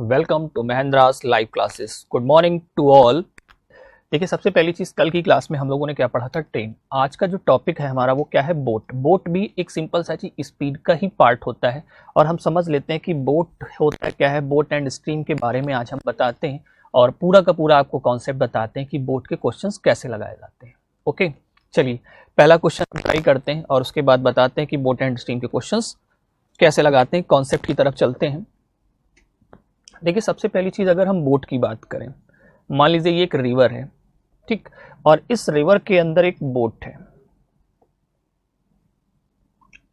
Welcome to Mahendras live classes. Good morning to all. देखिए, सबसे पहली चीज, कल की क्लास में हम लोगों ने क्या पढ़ा था? ट्रेन। आज का जो टॉपिक है हमारा वो क्या है? बोट। बोट भी एक सिंपल सा चीज स्पीड का ही पार्ट होता है और हम समझ लेते हैं कि बोट होता है क्या है। बोट एंड स्ट्रीम के बारे में आज हम बताते हैं और पूरा का पूरा आपको कॉन्सेप्ट बताते हैं कि बोट के क्वेश्चंस कैसे लगाए जाते हैं। ओके, चलिए पहला क्वेश्चन ट्राई करते हैं और उसके बाद बताते हैं कि बोट एंड स्ट्रीम के क्वेश्चंस कैसे लगाते हैं। कॉन्सेप्ट की तरफ चलते हैं। देखिए, सबसे पहली चीज, अगर हम बोट की बात करें, मान लीजिए ये एक रिवर है, ठीक, और इस रिवर के अंदर एक बोट है।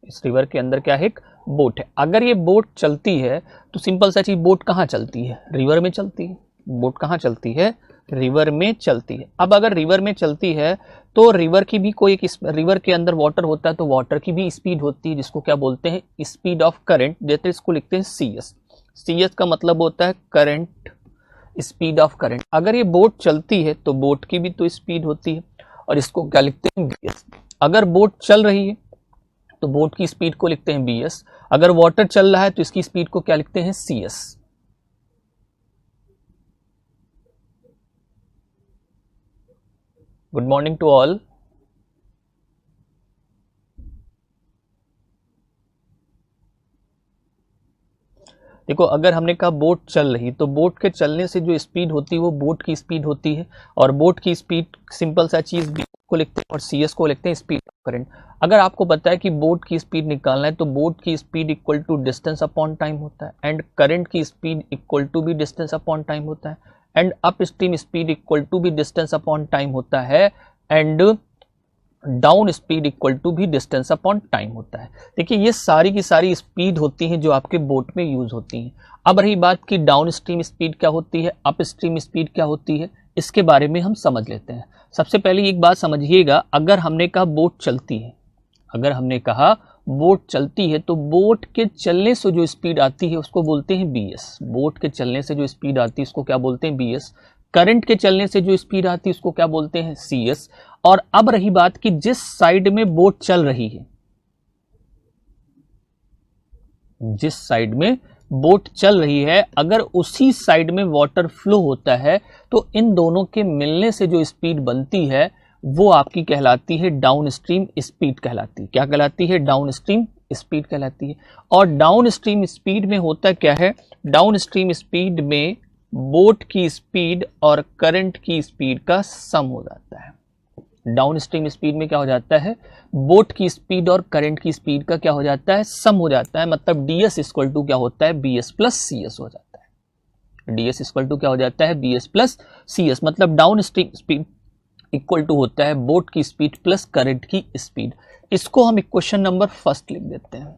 इस रिवर के अंदर क्या है? एक बोट है। अगर ये बोट चलती है तो सिंपल सा चीज, बोट कहाँ चलती है? रिवर में चलती है। बोट कहाँ चलती है? रिवर में चलती है। अब अगर रिवर में चलती है तो रिवर की भी कोई एक, रिवर के अंदर वाटर होता है तो वाटर की भी स्पीड होती है, जिसको क्या बोलते हैं? Speed of current. जैसे इसको लिखते हैं CS। CS का मतलब होता है करंट, स्पीड ऑफ करंट। अगर ये बोट चलती है तो बोट की भी तो स्पीड होती है और इसको क्या लिखते हैं? BS। अगर बोट चल रही है तो बोट की स्पीड को लिखते हैं BS। अगर वाटर चल रहा है तो इसकी स्पीड को क्या लिखते हैं? CS। Good morning to all. देखो, अगर हमने कहा बोट चल रही तो बोट के चलने से जो स्पीड होती है वो बोट की स्पीड होती है और बोट की स्पीड सिंपल सा चीज B को लिखते हैं और CS को लिखते हैं स्पीड ऑफ करंट। अगर आपको पता है कि बोट की स्पीड निकालना है तो बोट की speed equal to distance upon time होता है एंड करंट की स्पीड इक्वल टू भी डिस्टेंस अपॉन टाइम होता है and up stream speed equal to भी डिस्टेंस अपॉन टाइम होता है and down speed equal to भी डिस्टेंस अपॉन टाइम होता है। देखिए, ये सारी की सारी स्पीड होती हैं जो आपके बोट में यूज होती हैं। अब रही बात कि डाउन स्ट्रीम स्पीड क्या होती है, अप स्ट्रीम स्पीड क्या होती है, इसके बारे में हम समझ लेते हैं। सबसे पहले एक बात समझिएगा, अगर हमने कहा बोट चलती है, अगर हमने कहा बोट चलती है तो बोट के चलने से जो स्पीड आती है उसको बोलते हैं BS। बोट के चलने से जो स्पीड आती है उसको क्या बोलते हैं? BS। करंट के चलने से जो स्पीड आती है उसको क्या बोलते हैं? CS। और अब रही बात कि जिस साइड में बोट चल रही है, जिस साइड में बोट चल रही है, अगर उसी साइड में वाटर फ्लो होता है तो इन दोनों के मिलने से जो स्पीड बनती है वो आपकी कहलाती है डाउन स्ट्रीम स्पीड कहलाती है। क्या कहलाती है? डाउन स्ट्रीम स्पीड कहलाती है। और डाउन स्ट्रीम स्पीड में होता क्या है? डाउन स्ट्रीम स्पीड में बोट की स्पीड और करंट की स्पीड का सम हो जाता है। डाउन स्ट्रीम स्पीड में क्या हो जाता है? बोट की स्पीड और करंट की स्पीड का क्या हो जाता है? सम हो जाता है। मतलब DS इक्वल टू क्या होता है? BS प्लस CS हो जाता है। DS इक्वल टू क्या हो जाता है? BS plus CS। मतलब down stream speed equal to होता है बोट की स्पीड प्लस करंट की स्पीड। इसको हम इक्वेशन नंबर फर्स्ट लिख देते हैं,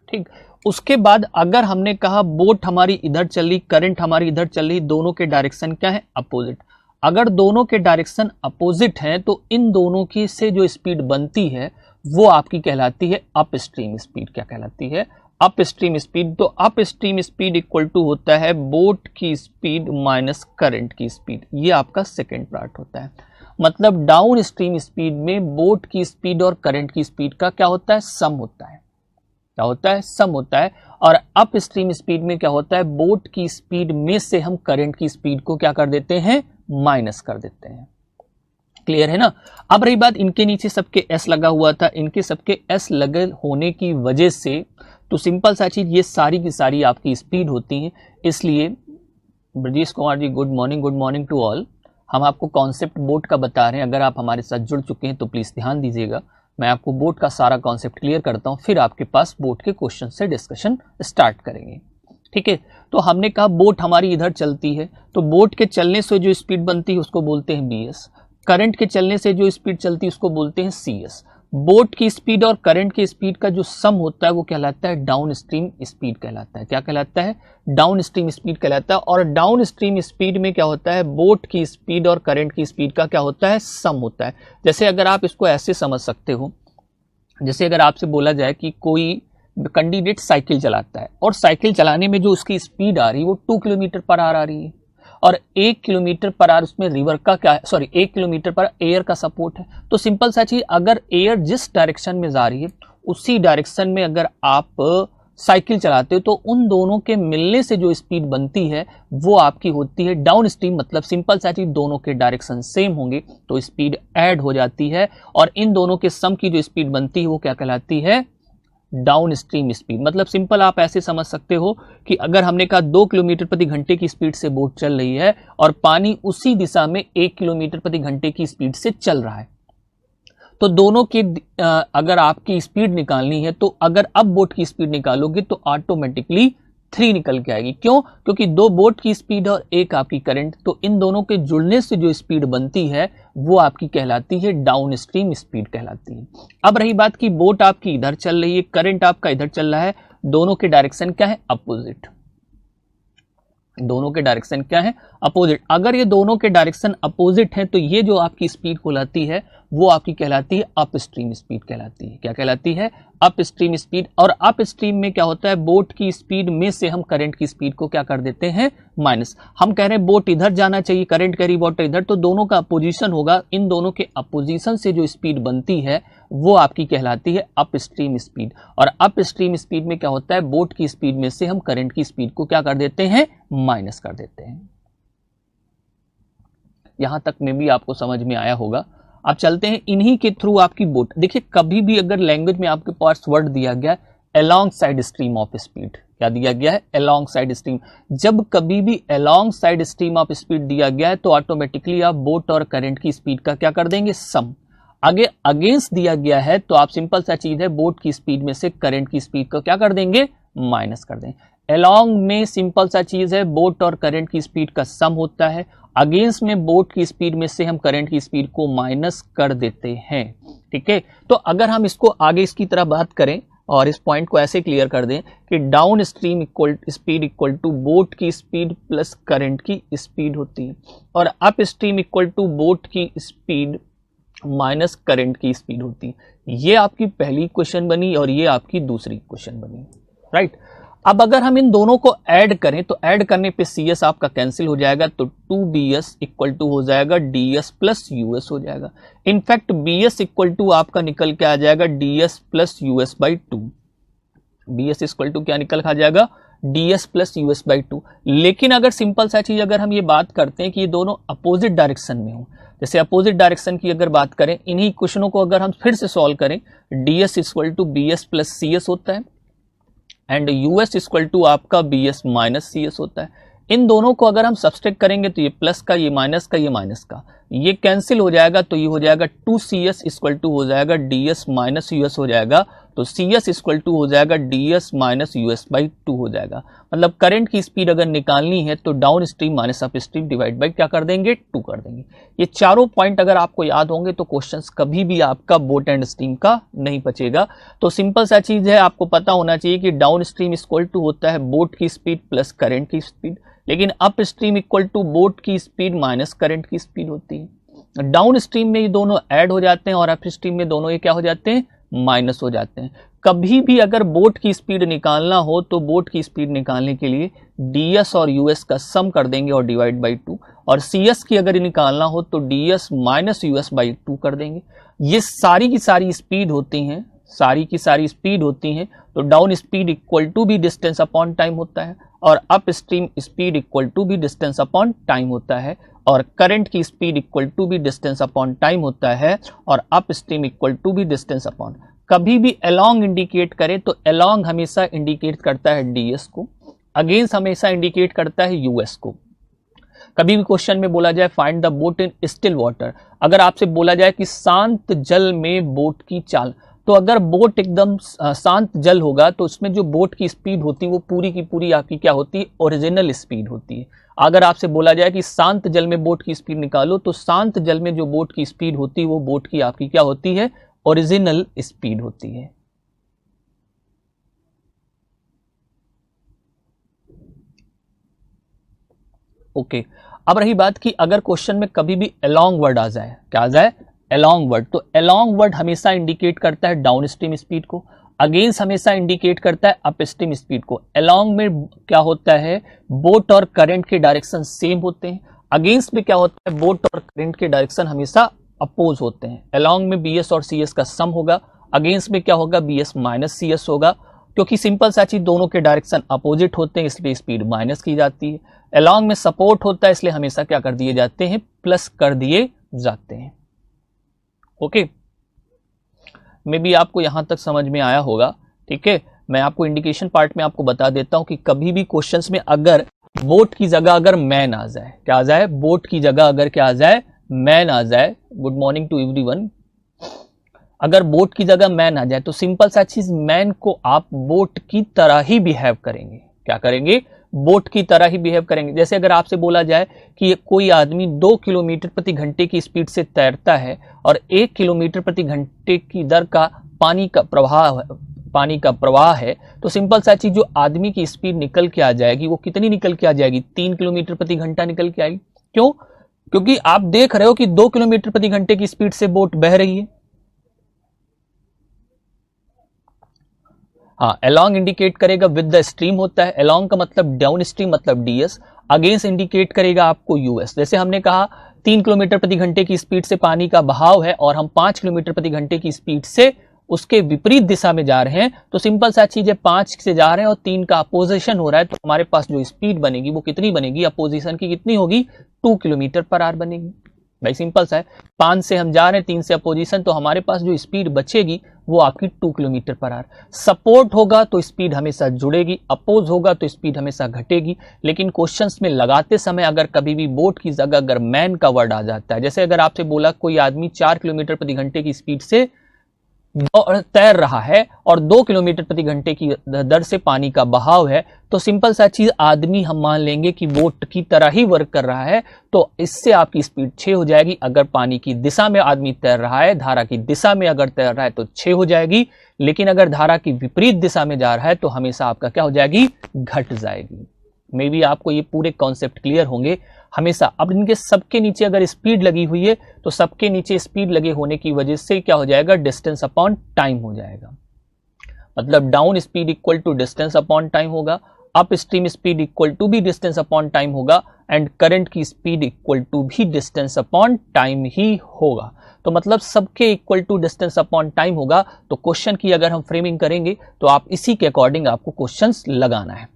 ठीक। उसके बाद अगर हमने कहा बोट हमारी इधर चली, करंट हमारी इधर चली, दोनों के डायरेक्शन क्या है? अपोजिट। अगर दोनों के डायरेक्शन अपोजिट हैं तो इन दोनों की से जो स्पीड बनती है वो आपकी कहलाती है अप स्ट्रीम स्पीड। क्या कहलाती है? Up stream speed. तो up stream speed equal to होता है बोट की स्पीड माइनस करंट की स्पीड। ये आपका सेकेंड पार्ट होता है। मतलब डाउन स्ट्रीम स्पीड में बोट की स्पीड और करंट की स्पीड का क्या होता है? सम होता है। क्या होता है? सम होता है। और अप स्ट्रीम स्पीड में क्या होता है? बोट की स्पीड में से हम करंट की स्पीड को क्या कर देते हैं? माइनस कर देते हैं। क्लियर है ना? अब रही बात, इनके नीचे सबके S लगा हुआ था, इनके सबके S लगे होने की वजह से तो सिंपल सा चीज, ये सारी की सारी आपकी स्पीड होती है। इसलिए Brajesh Kumar ji, good morning to all. हम आपको कॉन्सेप्ट बोट का बता रहे हैं। अगर आप हमारे साथ जुड़ चुके हैं तो प्लीज ध्यान दीजिएगा। मैं आपको बोट का सारा कॉन्सेप्ट क्लियर करता हूं, फिर आपके पास बोट के क्वेश्चन से डिस्कशन स्टार्ट करेंगे, ठीक है। तो हमने कहा बोट हमारी इधर चलती है तो बोट के चलने से जो स्पीड बनती है उसको बोलते हैं BS। करंट के चलने से जो स्पीड चलती है उसको बोलते हैं CS। बोट की स्पीड और करंट की स्पीड का जो सम होता है वो कहलाता है डाउन स्ट्रीम स्पीड कहलाता है। क्या कहलाता है? डाउन स्ट्रीम स्पीड कहलाता है। और डाउन स्ट्रीम स्पीड में क्या होता है? बोट की स्पीड और करंट की स्पीड का क्या होता है? सम होता है। जैसे अगर आप इसको ऐसे समझ सकते हो, जैसे अगर आपसे बोला जाए कि कोई कैंडिडेट साइकिल चलाता है और साइकिल चलाने में जो उसकी स्पीड आ रही है वो 2 किलोमीटर पर आवर आ रही है और 1 किलोमीटर पर आवर उसमें रिवर का क्या है, 1 किलोमीटर पर एयर का सपोर्ट है। तो सिंपल सा चीज, अगर एयर जिस डायरेक्शन में जा रही है उसी डायरेक्शन में अगर आप साइकिल चलाते हो तो उन दोनों के मिलने से जो स्पीड बनती है वो आपकी होती है डाउन स्ट्रीम। मतलब सिंपल सा चीज, दोनों के डायरेक्शन सेम होंगे तो स्पीड ऐड हो जाती है और इन दोनों के सम की जो स्पीड बनती है वो क्या कहलाती है, डाउन स्ट्रीम स्पीड। मतलब सिंपल आप ऐसे समझ सकते हो कि अगर हमने कहा 2 किलोमीटर प्रति घंटे की स्पीड से बोट चल रही है और पानी उसी दिशा में 1 किलोमीटर प्रति घंटे की स्पीड से चल रहा है, तो दोनों की अगर आपकी स्पीड निकालनी है तो अगर अब बोट की स्पीड निकालोगे तो ऑटोमेटिकली 3 निकल के आएगी। क्यों? क्योंकि 2 बोट की स्पीड और 1 आपकी करंट, तो इन दोनों के जुड़ने से जो स्पीड बनती है वो आपकी कहलाती है डाउन स्ट्रीम स्पीड कहलाती है। अब रही बात कि बोट आपकी इधर चल रही है, करंट आपका इधर चल रहा है, दोनों के डायरेक्शन क्या है, अपोजिट। दोनों के डायरेक्शन क्या है, अपोजिट। अगर ये दोनों के डायरेक्शन अपोजिट हैं तो ये जो आपकी स्पीड कहलाती है वो आपकी कहलाती है अप स्ट्रीम स्पीड कहलाती है। क्या कहलाती है, अप स्ट्रीम स्पीड। और अप स्ट्रीम में क्या होता है, बोट की स्पीड में से हम करंट की स्पीड को क्या कर देते हैं, माइनस। हम कह रहे हैं बोट इधर जाना चाहिए, करंट कह रही वाटर इधर, तो दोनों का अपोजिशन होगा, इन दोनों के अपोजिशन से जो स्पीड बनती है वो आपकी कहलाती है अप स्ट्रीम स्पीड। और अप स्ट्रीम स्पीड में क्या होता है, बोट की स्पीड में से हम करंट की स्पीड को क्या कर देते हैं, माइनस कर देते हैं। यहां तक में भी आपको समझ में आया होगा। अब चलते हैं इन्हीं के थ्रू आपकी बोट। देखिए कभी भी अगर लैंग्वेज में आपके पास वर्ड दिया गया along side stream of speed, क्या दिया गया है, अलोंग साइड स्ट्रीम। जब कभी भी along side stream of speed दिया गया है तो ऑटोमेटिकली आप बोट और करंट की स्पीड का क्या कर देंगे, सम। आगे अगेंस्ट दिया गया है तो आप सिंपल सा चीज है, बोट की स्पीड में से करंट की स्पीड को क्या कर देंगे, माइनस कर देंगे। अलोंग में सिंपल सा चीज है, बोट और करंट की स्पीड का सम होता है। अगेंस्ट में बोट की स्पीड में से हम करंट की स्पीड को माइनस कर देते हैं। ठीक है, तो अगर हम इसको आगे इसकी तरह बात करें और इस पॉइंट को ऐसे क्लियर कर दें कि down stream speed equal to boat की स्पीड प्लस करंट की स्पीड होती है और up stream equal to boat की स्पीड माइनस करंट की स्पीड होती है। ये आपकी पहली क्वेश्चन बनी और ये आपकी दूसरी क्वेश्चन बनी, राइट। अब अगर हम इन दोनों को ऐड करें तो ऐड करने पे सी एस आपका कैंसिल हो जाएगा, तो 2bs इक्वल टू हो जाएगा ds प्लस यूएस हो जाएगा। इनफैक्ट bs इक्वल टू आपका निकल के आ जाएगा ds plus US by 2। bs equal to क्या निकल आ जाएगा, ds प्लस यूएस बाई 2। लेकिन अगर सिंपल सा चीज अगर हम ये बात करते हैं कि ये दोनों अपोजिट डायरेक्शन में हो, जैसे अपोजिट डायरेक्शन की अगर बात करें, इन्हीं क्वेश्चनों को अगर हम फिर से सॉल्व करें, ds equal to bs plus cs होता है एंड यूएस इक्वल टू आपका bs माइनस cs होता है। इन दोनों को अगर हम सब्सट्रैक्ट करेंगे तो ये प्लस का, ये माइनस का, ये माइनस का, ये कैंसिल हो जाएगा तो ये हो जाएगा 2cs इक्वल टू हो जाएगा ds माइनस यूएस हो जाएगा, तो cs इक्वल टू हो जाएगा ds माइनस यूएस बाई 2 हो जाएगा। मतलब करंट की स्पीड अगर निकालनी है तो down stream minus up stream divide by क्या कर देंगे, 2 कर देंगे। ये चारों पॉइंट अगर आपको याद होंगे तो क्वेश्चंस कभी भी आपका बोट एंड स्ट्रीम का नहीं बचेगा। तो सिंपल सा चीज है, आपको पता होना चाहिए कि डाउन स्ट्रीम इक्वल टू होता है बोट की स्पीड प्लस करंट की स्पीड, लेकिन up stream equal to boat की स्पीड माइनस करंट की स्पीड होती है। डाउन स्ट्रीम में ये दोनों ऐड हो जाते हैं और अप स्ट्रीम में दोनों ये क्या हो जाते हैं, माइनस हो जाते हैं। कभी भी अगर बोट की स्पीड निकालना हो तो बोट की स्पीड निकालने के लिए ds और यूएस का सम कर देंगे और डिवाइड बाई 2, और cs की अगर निकालना हो तो ds माइनस यूएस बाई 2 कर देंगे। ये सारी की सारी स्पीड होती हैं, सारी की सारी स्पीड होती हैं। तो डाउन स्पीड इक्वल टू भी डिस्टेंस अपॉन टाइम होता है और up stream speed equal to भी डिस्टेंस अपॉन टाइम होता है, और करंट की स्पीड इक्वल टू भी डिस्टेंस अपॉन टाइम होता है, और अप स्ट्रीम इक्वल टू भी डिस्टेंस अपॉन। कभी भी अलोंग इंडिकेट करे तो अलोंग हमेशा इंडिकेट करता है ds को, अगेंस्ट हमेशा इंडिकेट करता है यूएस को। कभी भी क्वेश्चन में बोला जाए find the boat in still water, अगर आपसे बोला जाए कि शांत जल में बोट की चाल, तो अगर बोट एकदम शांत जल होगा तो उसमें जो बोट की स्पीड होती है वो पूरी की पूरी आपकी क्या होती है, ओरिजिनल स्पीड होती है। अगर आपसे बोला जाए कि शांत जल में बोट की स्पीड निकालो तो शांत जल में जो बोट की स्पीड होती है वो बोट की आपकी क्या होती है, ओरिजिनल स्पीड होती है। ओके, अब रही बात कि अगर क्वेश्चन में कभी भी अलोंग वर्ड आ जाए, क्या आ जाए, अलोंग वर्ड, तो अलोंग वर्ड हमेशा इंडिकेट करता है डाउन स्ट्रीम स्पीड को, अगेंस्ट हमेशा इंडिकेट करता है अप स्ट्रीम स्पीड को। अलोंग में क्या होता है, बोट और करंट के डायरेक्शन सेम होते हैं, अगेंस्ट में क्या होता है, बोट और करंट के डायरेक्शन हमेशा अपोज होते हैं। अलोंग में bs और cs का सम होगा, अगेंस्ट में क्या होगा, bs माइनस cs होगा, क्योंकि सिंपल सा चीज दोनों के डायरेक्शन अपोजिट होते हैं इसलिए स्पीड माइनस की जाती है। अलोंग में सपोर्ट होता है इसलिए हमेशा क्या कर दिए जाते हैं, प्लस कर दिए जाते हैं। ओके, मे बी आपको यहां तक समझ में आया होगा। ठीक है, मैं आपको इंडिकेशन पार्ट में आपको बता देता हूं कि कभी भी क्वेश्चंस में अगर बोट की जगह अगर मैन आ जाए, क्या आ जाए, बोट की जगह अगर क्या आ जाए, मैन आ जाए, गुड मॉर्निंग टू एवरीवन, अगर बोट की जगह मैन आ जाए तो सिंपल सा चीज, मैन को आप बोट की तरह ही बिहेव करेंगे। क्या करेंगे, बोट की तरह ही बिहेव करेंगे। जैसे अगर आपसे बोला जाए कि कोई आदमी 2 किलोमीटर प्रति घंटे की स्पीड से तैरता है और 1 किलोमीटर प्रति घंटे की दर का पानी का प्रवाह है, तो सिंपल सा चीज, जो आदमी की स्पीड निकल के आ जाएगी वो कितनी निकल के आ जाएगी, 3 किलोमीटर प्रति घंटा निकल के आएगी। क्यों, क्योंकि आप देख रहे हो कि 2 किलोमीटर प्रति घंटे की स्पीड से बोट बह रही है। हाँ, अलोंग इंडिकेट करेगा विद द स्ट्रीम होता है, अलोंग का मतलब डाउन स्ट्रीम मतलब डीएस, अगेंस्ट इंडिकेट करेगा आपको यूएस। जैसे हमने कहा 3 किलोमीटर प्रति घंटे की स्पीड से पानी का बहाव है और हम 5 किलोमीटर प्रति घंटे की स्पीड से उसके विपरीत दिशा में जा रहे हैं, तो सिंपल सा चीज है, 5 से जा रहे हैं और 3 का अपोजिशन हो रहा है, तो हमारे पास जो स्पीड बनेगी वो कितनी बनेगी, अपोजिशन की कितनी होगी, 2 किलोमीटर पर आवर बनेगी। भाई सिंपल सा है, 5 से हम जा रहे हैं, 3 से अपोजिशन, तो हमारे पास जो स्पीड बचेगी वो आपकी 2 किलोमीटर पर आवर। सपोर्ट होगा तो स्पीड हमेशा जुड़ेगी, अपोज होगा तो स्पीड हमेशा घटेगी। लेकिन क्वेश्चंस में लगाते समय अगर कभी भी बोट की जगह अगर मैन का वर्ड आ जाता है, जैसे अगर आपसे बोला कोई आदमी 4 किलोमीटर प्रति घंटे की स्पीड से तैर रहा है और 2 किलोमीटर प्रति घंटे की दर से पानी का बहाव है, तो सिंपल सा चीज, आदमी हम मान लेंगे कि बोट की तरह ही वर्क कर रहा है, तो इससे आपकी स्पीड 6 हो जाएगी। अगर पानी की दिशा में आदमी तैर रहा है, धारा की दिशा में अगर तैर रहा है तो 6 हो जाएगी, लेकिन अगर धारा की विपरीत दिशा में जा रहा है तो हमेशा आपका क्या हो जाएगी, घट जाएगी। मे बी आपको ये पूरे कॉन्सेप्ट क्लियर होंगे हमेशा। अब इनके सबके नीचे अगर स्पीड लगी हुई है तो सबके नीचे स्पीड लगे होने की वजह से क्या हो जाएगा, डिस्टेंस अपॉन टाइम हो जाएगा। मतलब down speed equal to distance upon time होगा, up stream speed equal to भी डिस्टेंस अपॉन टाइम होगा, एंड करंट की स्पीड इक्वल टू भी डिस्टेंस अपॉन टाइम ही होगा। तो मतलब सबके equal to distance upon time होगा। तो क्वेश्चन की अगर हम फ्रेमिंग करेंगे तो आप इसी के अकॉर्डिंग आपको क्वेश्चंस लगाना है।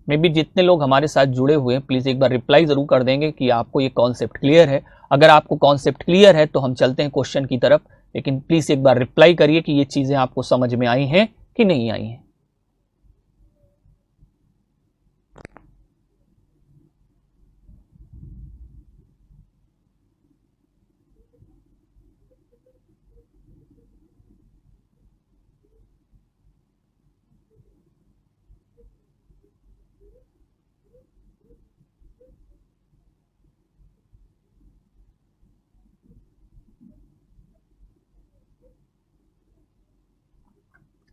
मे बी जितने लोग हमारे साथ जुड़े हुए हैं प्लीज एक बार रिप्लाई जरूर कर देंगे कि आपको ये कॉन्सेप्ट क्लियर है। अगर आपको कॉन्सेप्ट क्लियर है तो हम चलते हैं क्वेश्चन की तरफ, लेकिन प्लीज एक बार रिप्लाई करिए कि ये चीजें आपको समझ में आई हैं कि नहीं आई हैं।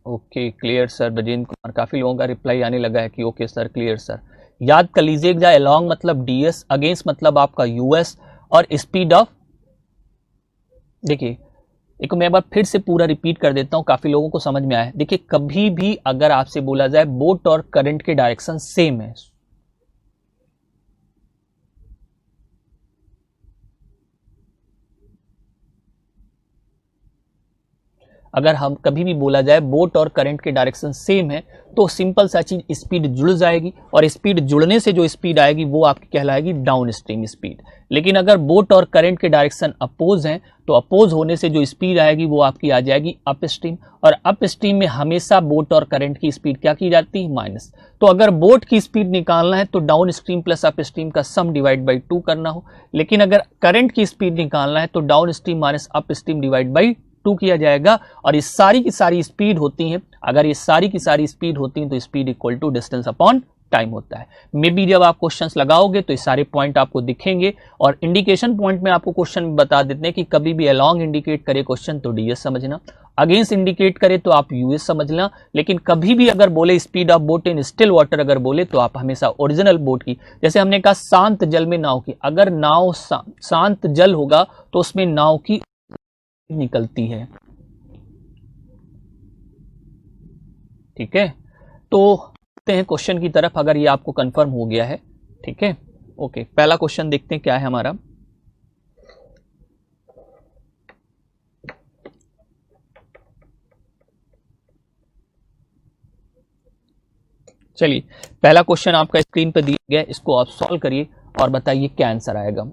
Okay clear sir, Brajendra Kumar, काफी लोगों का रिप्लाई आने लगा है कि ओके सर क्लियर सर। याद कर लीजिएगा, अलोंग मतलब डीएस, अगेंस्ट मतलब आपका यूएस, और स्पीड ऑफ, देखिए एक मैं बार फिर से पूरा रिपीट कर देता हूं, काफी लोगों को समझ में आया। देखिए कभी भी अगर आपसे बोला जाए बोट और करंट के डायरेक्शन सेम है, अगर हम कभी भी बोला जाए बोट और करंट के डायरेक्शन सेम है, तो सिंपल सा चीज स्पीड जुड़ जाएगी, और स्पीड जुड़ने से जो स्पीड आएगी वो आपकी कहलाएगी डाउन स्ट्रीम स्पीड। लेकिन अगर बोट और करंट के डायरेक्शन अपोज हैं तो अपोज होने से जो स्पीड आएगी वो आपकी आ जाएगी अप स्ट्रीम, और अप स्ट्रीम में हमेशा बोट और करंट की स्पीड क्या की जाती है, माइनस। तो अगर बोट की स्पीड निकालना है तो down stream plus up stream का सम डिवाइड बाई 2 करना हो, लेकिन अगर करंट की स्पीड निकालना है तो down stream minus up stream divide by 2 किया जाएगा। और ये सारी की सारी स्पीड होती हैं, अगर ये सारी की सारी स्पीड होती हैं तो speed equal to distance upon time होता है। मे बी जब आप क्वेश्चंस लगाओगे तो ये सारे पॉइंट आपको दिखेंगे, और इंडिकेशन पॉइंट में आपको क्वेश्चन में बता देते हैं कि कभी भी अलोंग इंडिकेट करे क्वेश्चन तो डीएस समझना, अगेंस्ट इंडिकेट करे तो आप यूएस समझना, लेकिन कभी भी अगर बोले speed of boat in still water अगर बोले तो आप हमेशा ओरिजिनल बोट की, जैसे हमने कहा शांत जल में नाव की, अगर नाव शांत जल होगा तो उसमें नाव की निकलती है। ठीक है, तो देखते हैं क्वेश्चन की तरफ, अगर ये आपको कंफर्म हो गया है। ठीक है, ओके, पहला क्वेश्चन देखते हैं क्या है हमारा। चलिए, पहला क्वेश्चन आपका स्क्रीन पर दिया गया है, इसको आप सॉल्व करिए और बताइए क्या आंसर आएगा।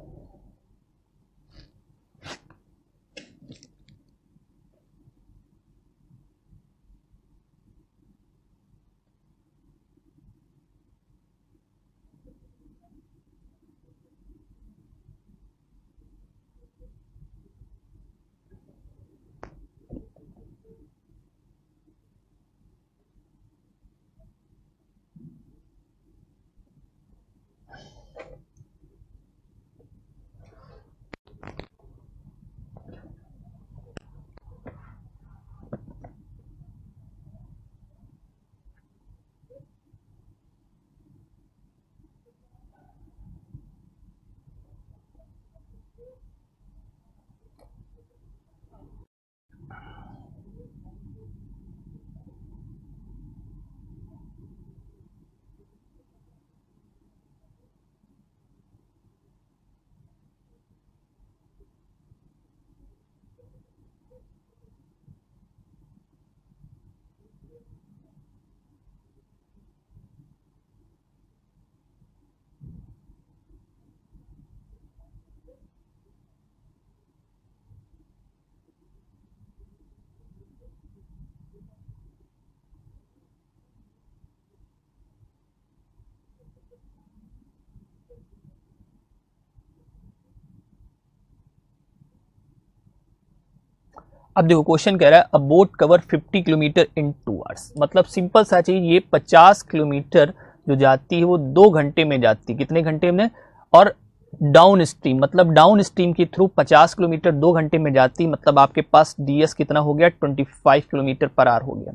अब देखो क्वेश्चन कह रहा है a boat cover 50 kilometre in 2 hours, मतलब सिंपल सा चीज, ये 50 किलोमीटर जो जाती है वो 2 घंटे में जाती है। कितने घंटे में? और डाउन स्ट्रीम, मतलब डाउन स्ट्रीम के थ्रू 50 किलोमीटर 2 घंटे में जाती, मतलब आपके पास डीएस कितना हो गया? 25 किलोमीटर पर आवर हो गया।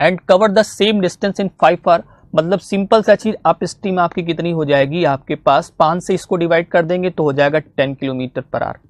And cover the same distance in 5 hour, मतलब सिंपल सा चीज, अप स्ट्रीम आपकी कितनी हो जाएगी? आपके पास 5 से इसको डिवाइड कर देंगे तो हो जाएगा 10 किलोमीटर पर आवर।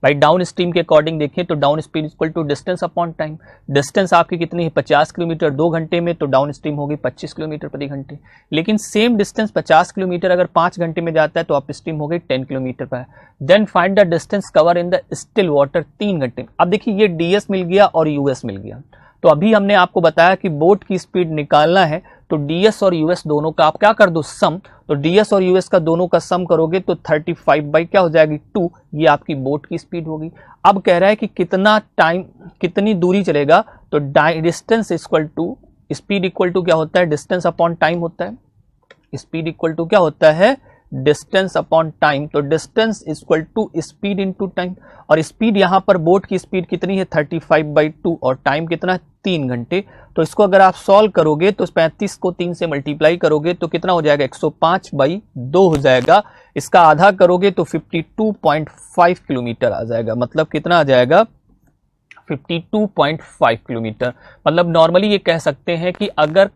भाई डाउन स्ट्रीम के अकॉर्डिंग देखें तो down speed equal to distance upon time. Distance आपकी कितनी है? 50 किलोमीटर 2 घंटे में, तो डाउन स्ट्रीम होगी 25 किलोमीटर प्रति घंटे। लेकिन सेम डिस्टेंस 50 किलोमीटर अगर 5 घंटे में जाता है तो अप स्ट्रीम हो गई 10 किलोमीटर पर। Then find the distance cover in the still water 3 घंटे। अब देखिए ये डीएस मिल गया और यूएस मिल गया, तो अभी हमने आपको बताया कि बोट की स्पीड निकालना है तो डीएस और यूएस दोनों का आप क्या कर दो? सम। तो डीएस और यूएस का दोनों का सम करोगे तो 35 बाई क्या हो जाएगी? 2। ये आपकी बोट की स्पीड होगी। अब कह रहा है कि कितना टाइम, कितनी दूरी चलेगा, तो distance equal to speed equal to क्या होता है? डिस्टेंस अपॉन टाइम होता है। स्पीड इक्वल टू क्या होता है? Distance upon time. तो distance equal to speed into time, और स्पीड यहां पर बोट की स्पीड कितनी है? 35/2, और टाइम कितना? 3 घंटे। तो इसको अगर आप सॉल्व करोगे तो 35 को 3 से मल्टीप्लाई करोगे तो कितना हो जाएगा? 105/2 हो जाएगा। इसका आधा करोगे तो 52.5 किलोमीटर आ जाएगा। मतलब कितना आ जाएगा? 52.5 किलोमीटर। मतलब नॉर्मली ये कह सकते हैं कि अगर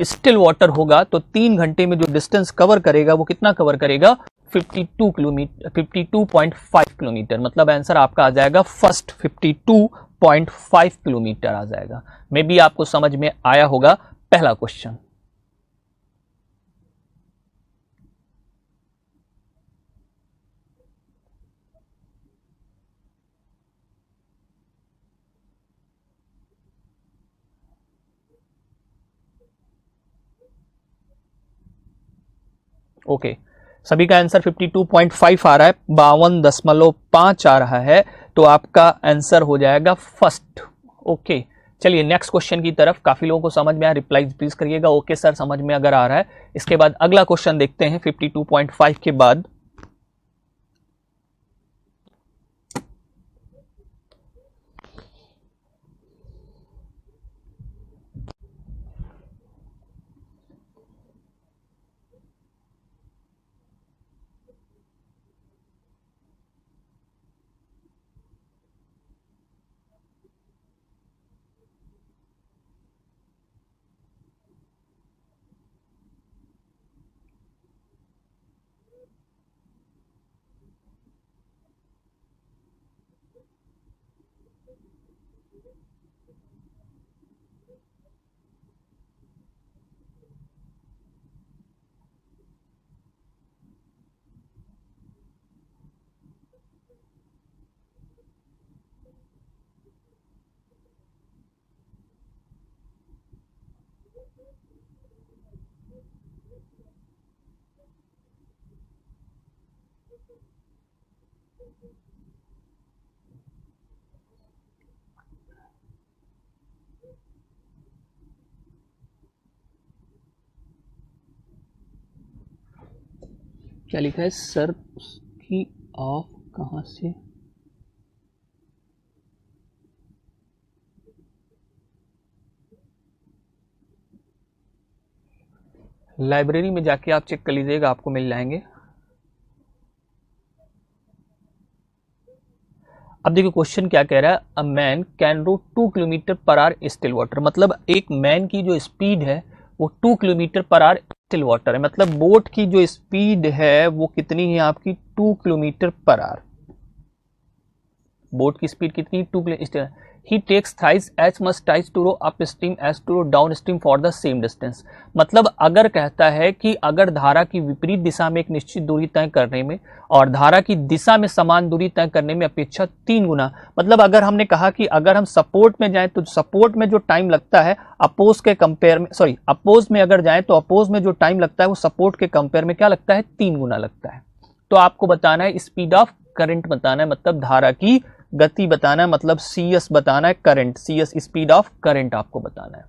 स्टिल वाटर होगा तो 3 घंटे में जो डिस्टेंस कवर करेगा वो कितना कवर करेगा? 52 किलोमीटर, 52.5 किलोमीटर। मतलब आंसर आपका आ जाएगा फर्स्ट 52.5 किलोमीटर आ जाएगा। मे बी आपको समझ में आया होगा पहला क्वेश्चन। ओके, सभी का आंसर 52.5 आ रहा है, 52.5 आ रहा है, तो आपका आंसर हो जाएगा फर्स्ट। ओके, चलिए नेक्स्ट क्वेश्चन की तरफ। काफी लोगों को समझ में आया, रिप्लाई प्लीज करिएगा। ओके सर, समझ में अगर आ रहा है। इसके बाद अगला क्वेश्चन देखते हैं 52.5 के बाद। क्या लिखा है सर उसकी ऑफ कहाँ से? लाइब्रेरी में जाके आप चेक कर लीजिएगा, आपको मिल जाएंगे। अब देखिए क्वेश्चन क्या कह रहा है, a man can row 2 kilometre per hour still water. मतलब एक मैन की जो स्पीड है वो 2 kilometre per hour still water है। मतलब बोट की जो स्पीड है वो कितनी है आपकी, 2 किलोमीटर पर आवर। बोट की स्पीड कितनी, 2 kilometre. He takes thrice as much time to row up stream as to row down stream for the same distance. मतलब अगर कहता है कि अगर धारा की विपरीत दिशा में एक निश्चित दूरी तय करने में और धारा की दिशा में समान दूरी तय करने में अपेक्षा 3 गुना। मतलब अगर हमने कहा कि अगर हम सपोर्ट में जाएं तो सपोर्ट में जो टाइम लगता है अपोज के कंपेयर में, सॉरी अपोज में अगर जाएं तो अपोज में जो टाइम लगता है वो सपोर्ट के कंपेयर में क्या लगता है, 3 गुना लगता है। तो आपको बताना है स्पीड ऑफ करंट बताना है, मतलब धारा की गति बताना है, मतलब CS बताना है, current CS speed of current आपको बताना है।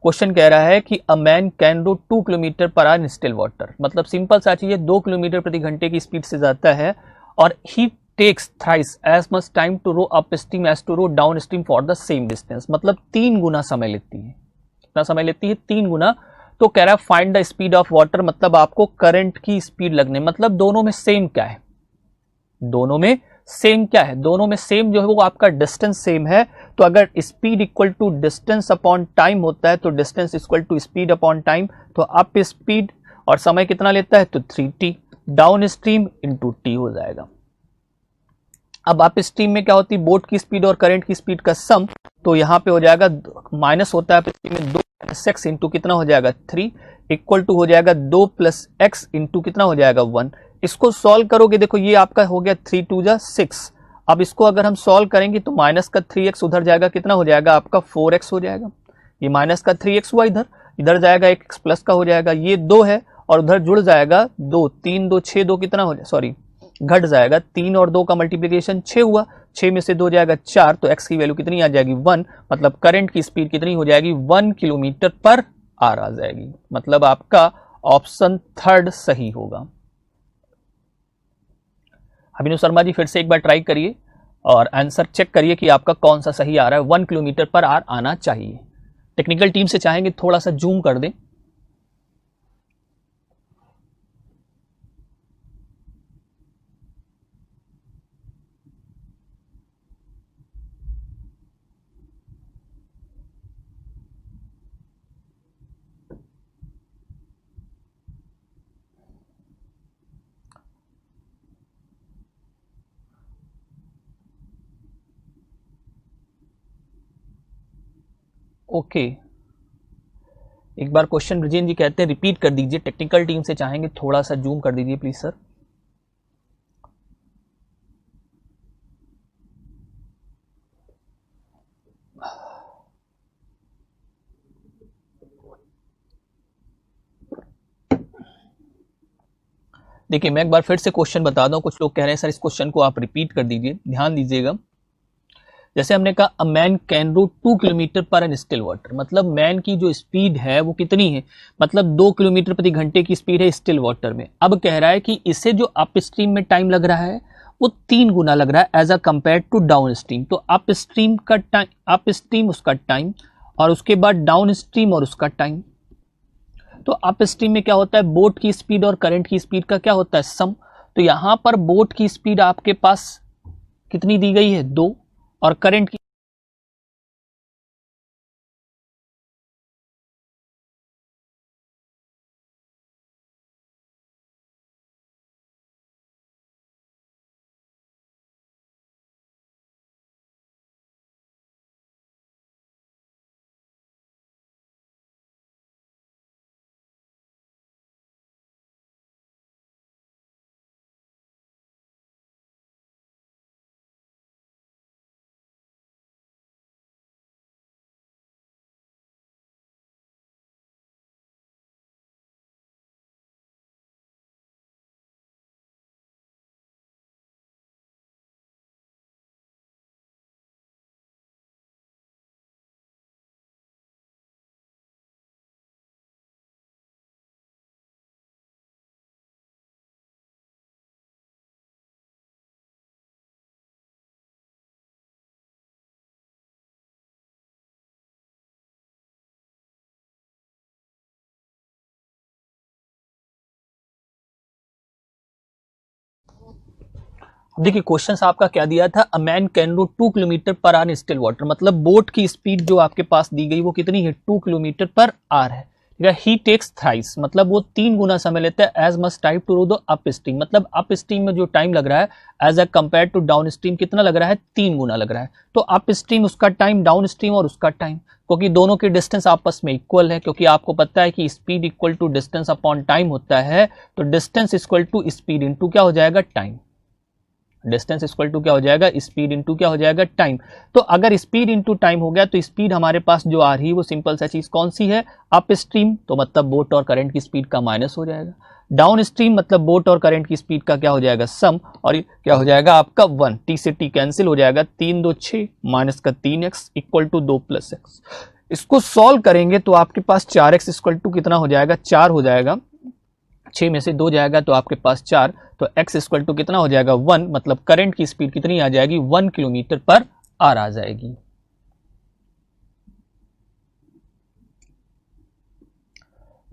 क्वेश्चन कह रहा है कि a man can row 2 kilometre per hour in still water. मतलब सिंपल सा चीज है, 2 किलोमीटर प्रति घंटे की स्पीड से जाता है और he takes thrice as much time to row up stream as to row down stream for the same distance. मतलब 3 गुना समय लेती है। कितना समय लेती है, 3 गुना। तो कह रहा है find the speed of water, मतलब आपको करंट की स्पीड लगने, मतलब दोनों में सेम क्या है, दोनों में सेम क्या है, दोनों में सेम जो है वो आपका डिस्टेंस सेम है। तो अगर speed equal to distance upon time होता है तो distance equal to speed upon time. तो अप स्पीड और समय कितना लेता है, तो 3t, down stream into T हो जाएगा। अब अप स्ट्रीम में क्या होती है, बोट की स्पीड और करंट की स्पीड का सम। तो यहां पे हो जाएगा माइनस होता है अप स्ट्रीम में 2 + x इंटू कितना हो जाएगा 3, इक्वल टू हो जाएगा 2 + x इंटू कितना हो जाएगा 1। इसको सॉल्व करोगे, देखो ये आपका हो गया 3 2 जा 6। अब इसको अगर हम सॉल्व करेंगे तो माइनस का 3x उधर जाएगा, कितना हो जाएगा आपका 4x हो जाएगा। ये माइनस का 3x हुआ, इधर इधर जाएगा एक x प्लस का हो जाएगा, ये 2 है और उधर जुड़ जाएगा 2, 3 2 6, 2 कितना हो जाएगा, सॉरी घट जाएगा, 3 और 2 का मल्टीप्लीकेशन 6 हुआ, 6 में से 2 जाएगा 4, तो x की वैल्यू कितनी आ जाएगी 1। मतलब करंट की स्पीड कितनी हो जाएगी, 1 किलोमीटर पर आवर आ जाएगी। मतलब आपका ऑप्शन थर्ड सही होगा। अभिनव शर्मा जी फिर से एक बार ट्राई करिए और आंसर चेक करिए कि आपका कौन सा सही आ रहा है। 1 किलोमीटर पर आवर आना चाहिए। टेक्निकल टीम से चाहेंगे थोड़ा सा जूम कर दें। ओके, एक बार क्वेश्चन ब्रजेन जी कहते हैं रिपीट कर दीजिए। टेक्निकल टीम से चाहेंगे थोड़ा सा जूम कर दीजिए प्लीज सर। देखिए मैं एक बार फिर से क्वेश्चन बता दूं, कुछ लोग कह रहे हैं सर इस क्वेश्चन को आप रिपीट कर दीजिए, ध्यान दीजिएगा। जैसे हमने कहा a man can row 2 kilometre per an still water. मतलब मैन की जो स्पीड है वो कितनी है, मतलब 2 किलोमीटर प्रति घंटे की स्पीड है स्टिल वाटर में। अब कह रहा है कि इसे जो अप स्ट्रीम में टाइम लग रहा है वो 3 गुना लग रहा है as a compare to downstream. तो अप स्ट्रीम का टाइम, अप स्ट्रीम उसका टाइम और उसके बाद डाउन स्ट्रीम और उसका टाइम। तो अप स्ट्रीम में क्या होता है, बोट की स्पीड और करंट की स्पीड का क्या होता है सम। तो यहां पर बोट की स्पीड आपके पास कितनी दी गई है 2 और करंट की देखिए क्वेश्चन आपका क्या दिया था, a man can row 2 kilometre per hour in still water, मतलब बोट की स्पीड जो आपके पास दी गई वो कितनी है, 2 किलोमीटर पर आवर है। ठीक है, ही टेक्स थ्राइस, मतलब वो 3 गुना समय लेता है, as much time to row the up stream, मतलब अप स्ट्रीम में जो टाइम लग रहा है as a compare to downstream कितना लग रहा है, 3 गुना लग रहा है। तो अप स्ट्रीम उसका टाइम, डाउन स्ट्रीम और उसका टाइम, क्योंकि दोनों की डिस्टेंस आपस में इक्वल है, क्योंकि आपको पता है कि speed equal to distance upon time होता है, तो distance equal to speed into क्या हो जाएगा, टाइम। डिस्टेंस इक्वल टू क्या हो जाएगा, स्पीड इनटू क्या हो जाएगा, टाइम। तो अगर स्पीड इनटू टाइम हो गया तो स्पीड हमारे पास जो आ रही है वो सिंपल सा चीज कौन सी है, अप स्ट्रीम, तो मतलब बोट और करंट की स्पीड का माइनस हो जाएगा। डाउन स्ट्रीम मतलब बोट और करंट की स्पीड का क्या हो जाएगा, सम, और क्या हो जाएगा आपका 1, टी से टी कैंसिल हो जाएगा, 3 2 6 माइनस का 3x इक्वल टू 2 + x। इसको सॉल्व करेंगे तो आपके पास 4x इक्वल टू कितना हो जाएगा, 4 हो जाएगा, 6 में से 2 जाएगा तो आपके पास 4, तो x इक्वल टू कितना हो जाएगा 1, मतलब करंट की स्पीड कितनी आ जाएगी, 1 किलोमीटर पर आवर आ जाएगी।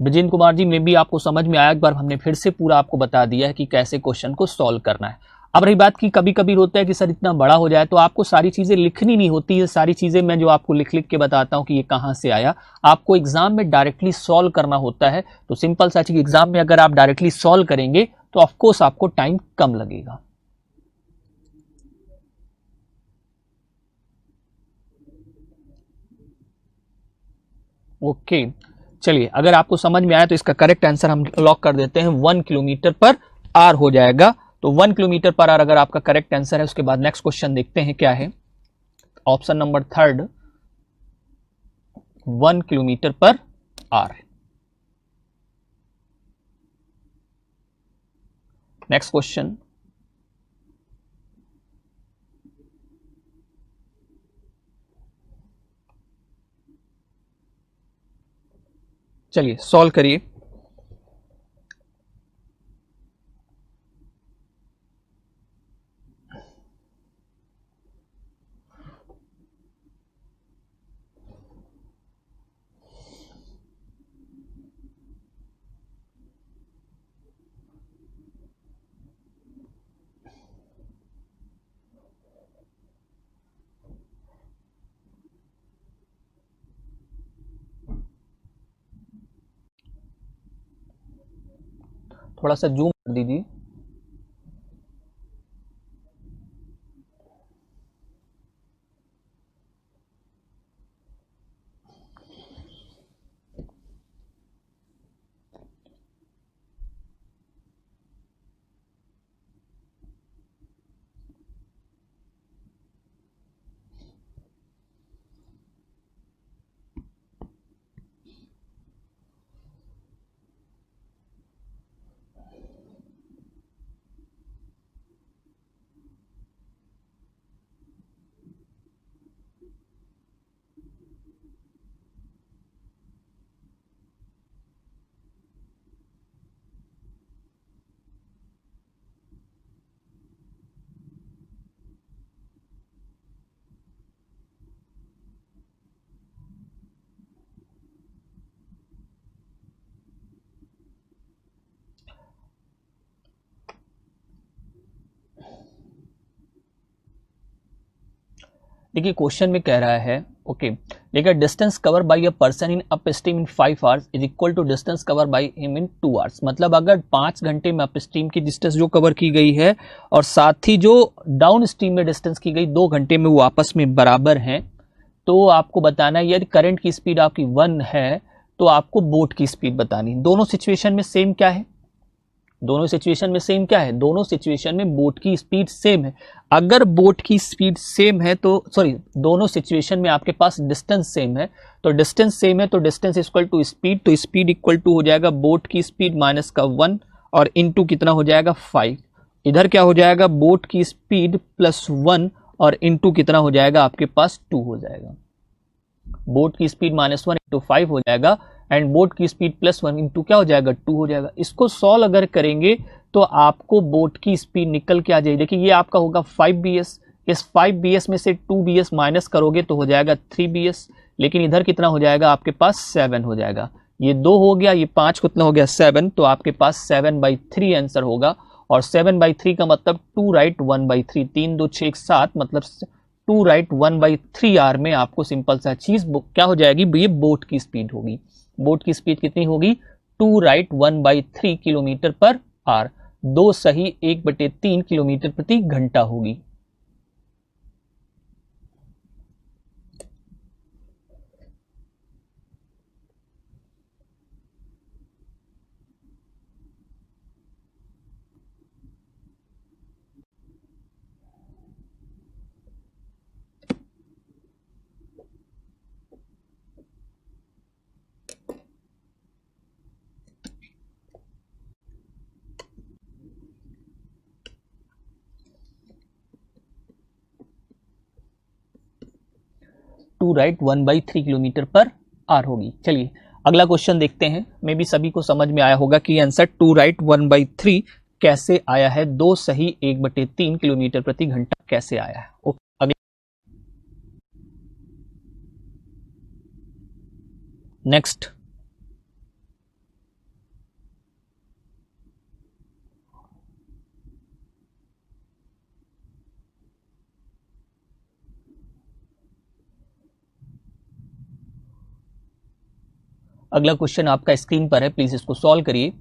ब्रजेंद्र कुमार जी, में भी आपको समझ में आया, एक बार हमने फिर से पूरा आपको बता दिया है कि कैसे क्वेश्चन को सॉल्व करना है। अब रही बात की कभी कभी होता है कि सर इतना बड़ा हो जाए तो आपको सारी चीजें लिखनी नहीं होती है, सारी चीजें मैं जो आपको लिख लिख के बताता हूं कि ये कहां से आया, आपको एग्जाम में डायरेक्टली सॉल्व करना होता है। तो सिंपल सा चीज, एग्जाम में अगर आप डायरेक्टली सॉल्व करेंगे तो ऑफकोर्स आपको टाइम कम लगेगा। ओके, चलिए अगर आपको समझ में आया तो इसका करेक्ट आंसर हम लॉक कर देते हैं, 1 किलोमीटर पर आवर हो जाएगा। तो 1 किलोमीटर पर आवर अगर आपका करेक्ट आंसर है, उसके बाद नेक्स्ट क्वेश्चन देखते हैं क्या है, option number 3, 1 kilometre per our. Next question, चलिए सॉल्व करिए। थोड़ा सा जूम कर दीजिए। देखिए क्वेश्चन में कह रहा है, ओके, देखिए distance cover by a person in upstream in 5 hours is equal to distance cover by him in 2 hours, मतलब अगर 5 घंटे में अप स्ट्रीम की डिस्टेंस जो कवर की गई है और साथ ही जो डाउन स्ट्रीम में डिस्टेंस की गई 2 घंटे में वो आपस में बराबर हैं, तो आपको बताना है यदि करंट की स्पीड आपकी 1 है तो आपको बोट की स्पीड बतानी। दोनों सिचुएशन में सेम क्या है, दोनों सिचुएशन में सेम क्या है, दोनों सिचुएशन में बोट की स्पीड सेम है। अगर बोट की स्पीड सेम है तो सॉरी, दोनों सिचुएशन में आपके पास डिस्टेंस सेम है, तो डिस्टेंस सेम है तो डिस्टेंस इक्वल टू स्पीड, तो स्पीड इक्वल टू हो जाएगा बोट की स्पीड माइनस का 1 और इनटू कितना हो जाएगा 5। इधर क्या हो जाएगा, बोट की स्पीड प्लस 1 और इनटू कितना हो जाएगा आपके पास 2 हो जाएगा। बोट की स्पीड -1 इंटू 5 हो जाएगा एंड बोट की स्पीड +1 इंटू क्या हो जाएगा 2 हो जाएगा। इसको सॉल्व अगर करेंगे तो आपको बोट की स्पीड निकल के आ जाएगी। देखिए ये आपका होगा 5 bs, इस 5 bs में से 2 bs माइनस करोगे तो हो जाएगा 3 bs, लेकिन इधर कितना हो जाएगा आपके पास 7 हो जाएगा। ये 2 हो गया, ये 5 कितना हो गया 7, तो आपके पास 7/3 आंसर होगा। और 7/3 का मतलब 2 राइट 1/3, 3 2 6 7, मतलब 2 राइट 1/3 आर में आपको सिंपल सा चीज क्या हो जाएगी, ये बोट की स्पीड होगी। बोट की स्पीड कितनी होगी, 2 राइट 1/3 किलोमीटर पर आर, 2 सही 1/3 किलोमीटर प्रति घंटा होगी। टू राइट 1/3 किलोमीटर पर आर होगी। चलिए अगला क्वेश्चन देखते हैं। मे भी सभी को समझ में आया होगा कि आंसर 2 राइट 1/3 कैसे आया है, 2 सही 1/3 किलोमीटर प्रति घंटा कैसे आया है। ओके, अगला नेक्स्ट। अगला क्वेश्चन आपका स्क्रीन पर है, प्लीज इसको सॉल्व करिए।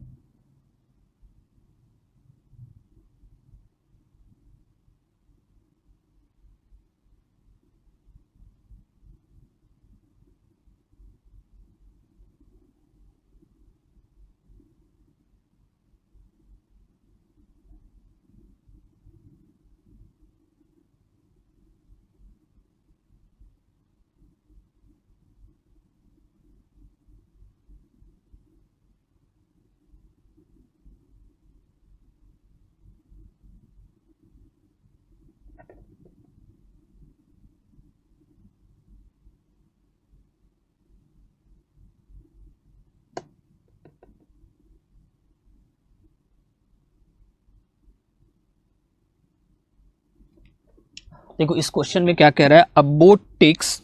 देखो इस क्वेश्चन में क्या कह रहा है, अ बोट टेक्स,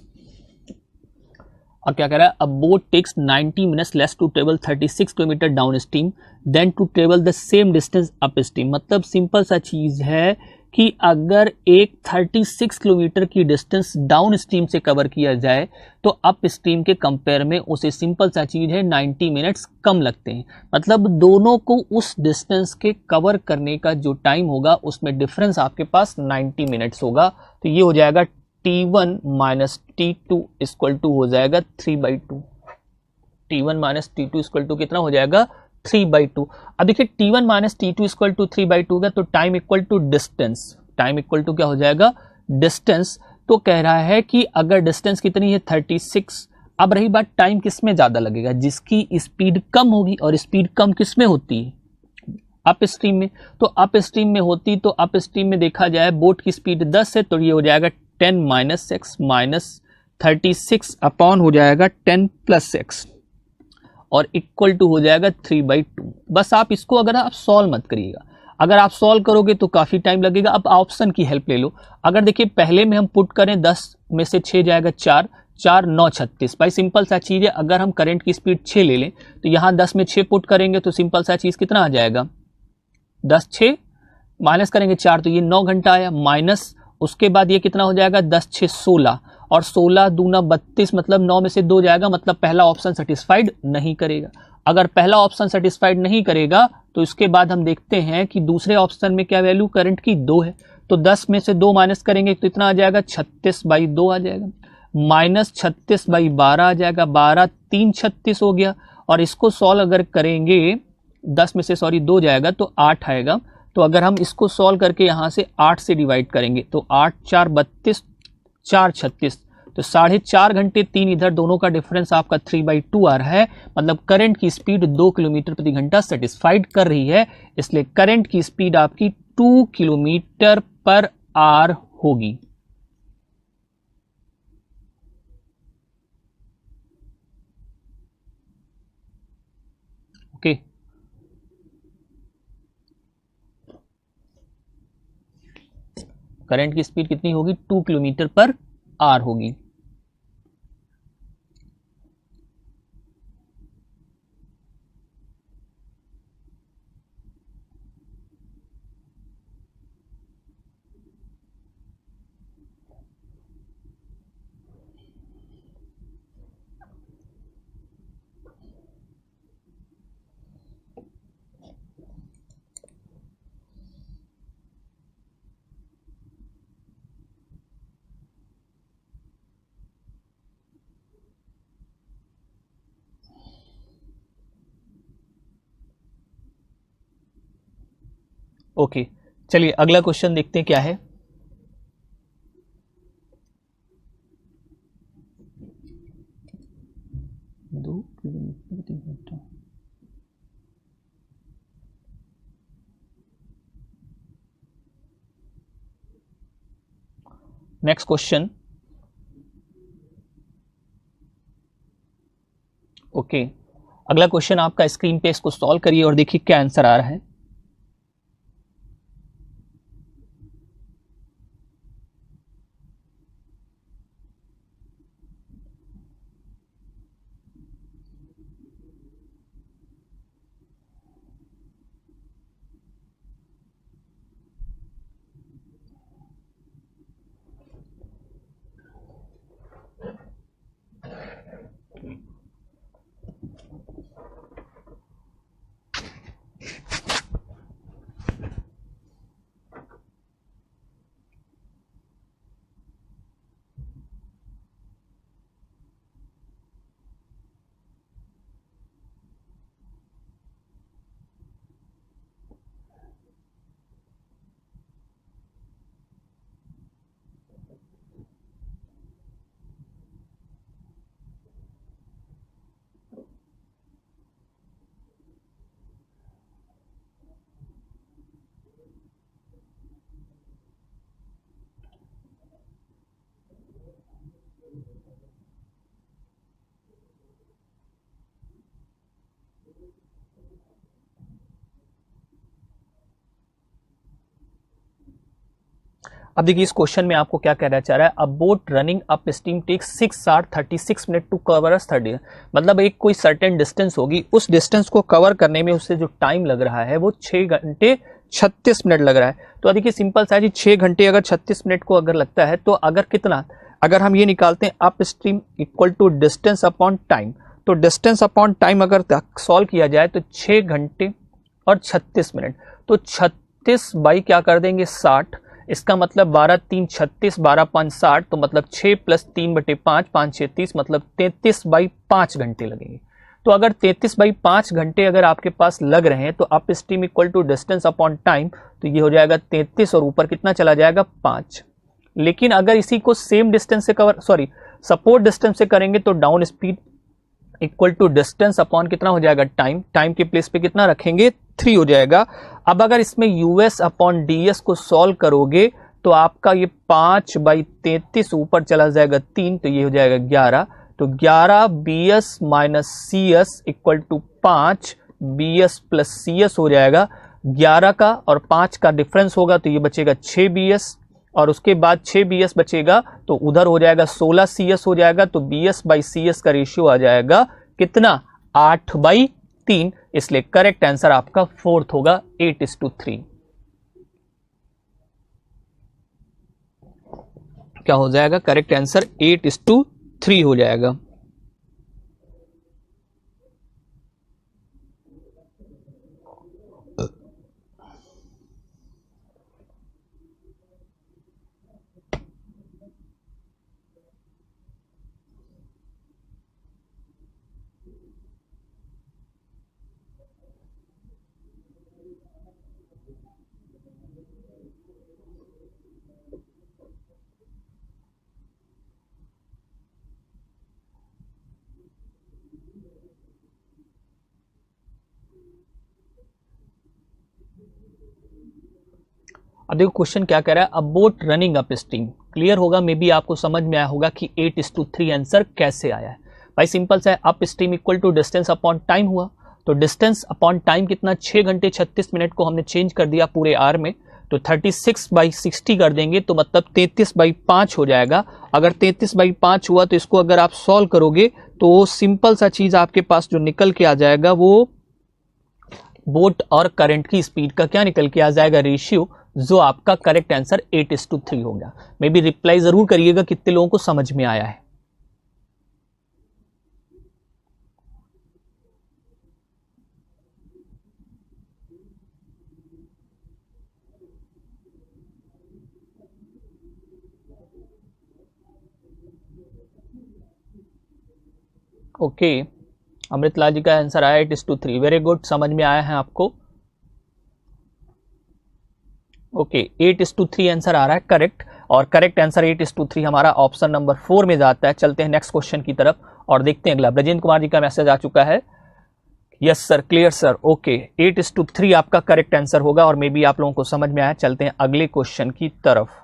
और क्या कह रहा है, a boat takes 90 minutes less to travel 36 kilometre downstream then to travel the same distance up stream. मतलब सिंपल सा चीज है कि अगर एक 36 किलोमीटर की डिस्टेंस डाउन स्ट्रीम से कवर किया जाए तो अप स्ट्रीम के कंपेयर में उसे सिंपल सा चीज है 90 मिनट्स कम लगते हैं। मतलब दोनों को उस डिस्टेंस के कवर करने का जो टाइम होगा उसमें डिफरेंस आपके पास 90 मिनट्स होगा। तो ये हो जाएगा T1 minus T2 equal to हो जाएगा 3/2। T1 minus T2 equal to कितना हो जाएगा, 3/2। अब देखिए T1 minus T2 equal to 3/2 का, तो time equal to distance, time equal to क्या हो जाएगा, डिस्टेंस। तो कह रहा है कि अगर डिस्टेंस कितनी है 36, अब रही बात टाइम किस में ज्यादा लगेगा, जिसकी स्पीड कम होगी, और स्पीड कम किस में होती है, अप स्ट्रीम में। तो अप स्ट्रीम में होती, तो अप स्ट्रीम में देखा जाए बोट की स्पीड 10 है, तो ये हो जाएगा 10 माइनस एक्स माइनस 36 अपॉन हो जाएगा 10 प्लस एक्स, और इक्वल टू हो जाएगा 3/2। बस आप इसको अगर आप सॉल्व मत करिएगा, अगर आप सॉल्व करोगे तो काफी टाइम लगेगा। अब ऑप्शन की हेल्प ले लो। अगर देखिए पहले में हम पुट करें 10 में से 6 जाएगा 4, 4 9 36। भाई सिंपल सा चीज है, अगर हम करंट की स्पीड 6 ले लें तो यहां 10 में 6 पुट करेंगे तो सिंपल सा चीज कितना आ जाएगा, 10 6 माइनस करेंगे 4 तो ये 9 घंटा आया, माइनस उसके बाद ये कितना हो जाएगा 10 6 16, और 16 दूना 32, मतलब 9 में से 2 जाएगा, मतलब पहला ऑप्शन सेटिस्फाइड नहीं करेगा। अगर पहला ऑप्शन सेटिस्फाइड नहीं करेगा तो इसके बाद हम देखते हैं कि दूसरे ऑप्शन में क्या वैल्यू करंट की 2 है, तो 10 में से 2 माइनस करेंगे तो इतना आ जाएगा 36/2 आ जाएगा, माइनस 36/12 आ जाएगा, 12 3 36 हो गया। और इसको सॉल्व अगर करेंगे 10 में से सॉरी 2 जाएगा तो 8 आएगा। तो अगर हम इसको सॉल्व करके यहां से 8 से डिवाइड करेंगे तो 8 4 32, 4 36, तो 4.5 घंटे 3 इधर, दोनों का डिफरेंस आपका 3/2 आ रहा है। मतलब करंट की स्पीड 2 किलोमीटर प्रति घंटा सेटिस्फाइड कर रही है, इसलिए करंट की स्पीड आपकी 2 किलोमीटर पर आर होगी। ओके, करंट की स्पीड कितनी होगी, 2 किलोमीटर पर आर होगी। ओके, चलिए अगला क्वेश्चन देखते हैं क्या है। नेक्स्ट क्वेश्चन, ओके, अगला क्वेश्चन आपका स्क्रीन पे, इसको सॉल्व करिए और देखिए क्या आंसर आ रहा है। अब देखिए इस क्वेश्चन में आपको क्या कहना चाह रहा है, a boat running upstream takes 6 hour 36 minute to cover 30, मतलब एक कोई सर्टेन डिस्टेंस होगी, उस डिस्टेंस को कवर करने में उससे जो टाइम लग रहा है वो 6 घंटे 36 मिनट लग रहा है। तो देखिए सिंपल सा जी, 6 घंटे अगर 36 मिनट को अगर लगता है तो अगर कितना, अगर हम ये निकालते हैं up stream equal to distance upon time, तो डिस्टेंस अपॉन टाइम अगर सॉल्व किया जाए तो 6 घंटे और 36 मिनट, तो 36 बाई क्या कर देंगे 60, इसका मतलब 12 3 36, 12 5 60, तो मतलब 6 + 3/5, 5 6 30, मतलब 33/5 घंटे लगेंगे। तो अगर 33/5 घंटे अगर आपके पास लग रहे हैं तो up stream equal to distance upon time, तो ये हो जाएगा 33 और ऊपर कितना चला जाएगा 5। लेकिन अगर इसी को सेम डिस्टेंस से कवर, सॉरी सपोर्ट डिस्टेंस से करेंगे तो down speed equal to distance upon कितना हो जाएगा टाइम, टाइम के प्लेस पे कितना रखेंगे 3 हो जाएगा। अब अगर इसमें यूएस अपॉन डीएस को सॉल्व करोगे तो आपका ये 5/33 ऊपर चला जाएगा 3, तो ये हो जाएगा 11, तो 11 BS minus CS equal to 5 BS plus CS हो जाएगा। 11 का और 5 का डिफरेंस होगा तो ये बचेगा 6 बीएस, और उसके बाद 6 बीएस बचेगा तो उधर हो जाएगा 16 सीएस हो जाएगा, तो बीएस बाई सीएस का रेशियो आ जाएगा कितना 8/3, इसलिए करेक्ट आंसर आपका 4th होगा 8:3। क्या हो जाएगा करेक्ट आंसर 8:3 हो जाएगा। अब देखो क्वेश्चन क्या कह रहा है, a boat running up stream, clear होगा, मे बी आपको समझ में आया होगा कि 8:3 आंसर कैसे आया है। भाई सिंपल सा है, up stream equal to distance upon time हुआ, तो डिस्टेंस अपॉन टाइम कितना 6 घंटे 36 मिनट को हमने चेंज कर दिया पूरे आर में, तो 36/60 कर देंगे तो मतलब 33/5 हो जाएगा। अगर 33/5 हुआ तो इसको अगर आप सॉल्व करोगे तो सिंपल सा चीज आपके पास जो निकल के आ जाएगा वो बोट और करंट की स्पीड का क्या निकल के आ जाएगा रेशियो, जो आपका करेक्ट आंसर 8:3 हो गया। मे बी रिप्लाई जरूर करिएगा कितने लोगों को समझ में आया है। ओके, अमृतलाल जी का आंसर आया 8:3, वेरी गुड, समझ में आया है आपको। ओके 8:3 आंसर आ रहा है करेक्ट, और करेक्ट आंसर 8:3 हमारा ऑप्शन नंबर 4 में जाता है। चलते हैं नेक्स्ट क्वेश्चन की तरफ और देखते हैं अगला। ब्रजेंद्र कुमार जी का मैसेज आ चुका है, yes sir clear sir, okay 8:3 आपका करेक्ट आंसर होगा और मे बी आप लोगों को समझ में आया। चलते हैं अगले क्वेश्चन की तरफ।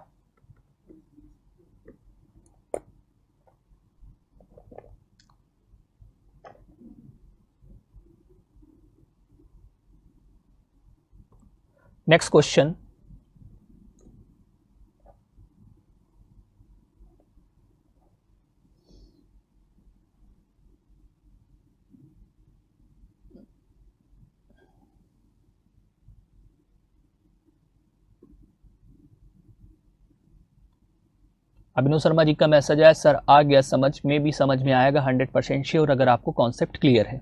नेक्स्ट क्वेश्चन, अभिनव शर्मा जी का मैसेज है, सर आ गया समझ में, भी समझ में आएगा 100% श्योर अगर आपको कॉन्सेप्ट क्लियर है।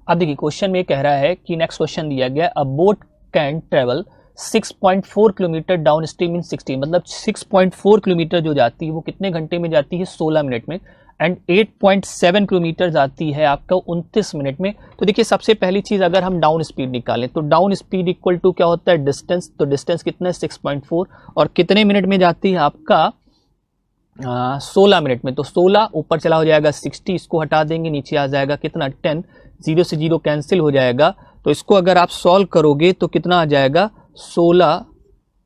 अब देखिए क्वेश्चन में कह रहा है कि नेक्स्ट क्वेश्चन दिया गया, अ boat can travel 6.4 kilometre down stream in 60, मतलब 6.4 किलोमीटर जो जाती है वो कितने घंटे में जाती है, 16 मिनट में, एंड 8.7 किलोमीटर जाती है आपका 29 मिनट में। तो देखिए सबसे पहली चीज अगर हम डाउन स्पीड निकालें तो डाउन स्पीड इक्वल टू क्या होता है, डिस्टेंस, तो डिस्टेंस कितना है 6.4, और कितने मिनट में जाती है आपका 16 मिनट में। तो 16 ऊपर चला हो जाएगा 60, इसको हटा देंगे नीचे आ जाएगा कितना 10, 0 से 0 कैंसिल हो जाएगा। तो इसको अगर आप सॉल्व करोगे तो कितना आ जाएगा 16